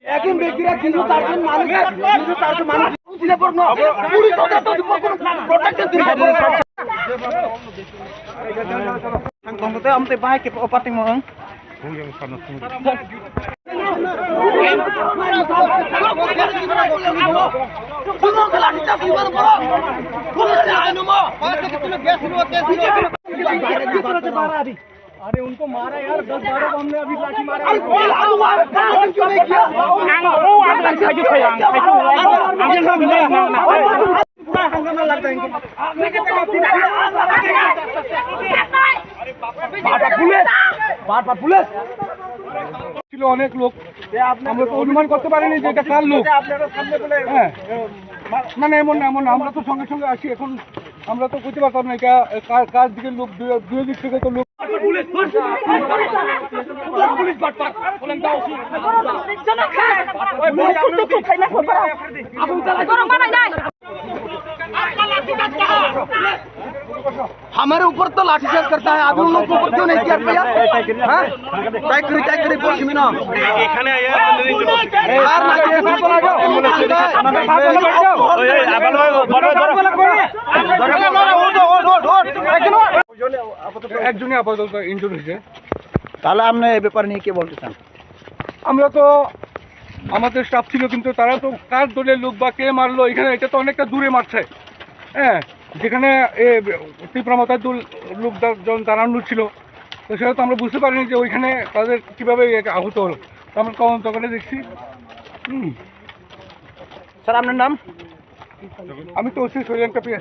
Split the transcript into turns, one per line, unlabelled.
একজন ব্যক্তিরা 304 জন মানুষ 304 জন মানুষ দিলে পর না পুলিশ ওদের তো কোনো প্রোটেকশন দিবে ang kongkote am te bahay ke opating mo ang suno kala kita sibar bolo police से आए नो बात के तुमने गैस हुआ कैसे अरे उनको मारा यार 10-12 को हमने अभी लाठी मारा अरे क्यों नहीं किया वो आंदोलन खाजू खयां खाजू पूरा हंगामा लगता है इनको आपने के बात पुलिस ছিল অনেক লোক আমরা তো অনুমান করতে পারিনি যে এটা কার লোক আপনারা সামনে বলে হ্যাঁ মানে এমন আমরা তো সঙ্গে সঙ্গে আসি এখন আমরা তো বুঝতে পারতাম না এটা কার দিকে লোক দুই দিক থেকে তো লোক পুলিশ বাটপাট বলেন দাও চলো ওই বড় তো খাইনা করবা আগুন জ্বালা গরম বানাই নাই हमारे ऊपर तो लाठीचार्ज करता है अभी उन लोगों के ऊपर क्यों नहीं किया भैया हां टाइट करी बोल सिमिना এখানে आया यार ना के ऊपर आ जाओ একজনই আপাতত ইনজুরি হয়েছে তাহলে আপনি এই ব্যাপার নিয়ে কি বলতে চান আমরা তো আমাদের স্টাফ ছিল কিন্তু তারা তো কার দলের লোক বা কে মারলো এখানে এটা তো অনেকটা দূরে মারছে হ্যাঁ যেখানে তীব্রমাতার লোকজন দাঁড়ানো ছিল তো সেটা তো আমরা বুঝতে পারিনি যে ওইখানে তাদের কীভাবে আহত হলো আমরা তদন্ত করে দেখছি স্যার আপনার নাম আমি তো ওসি শৈলেন কাপিয়া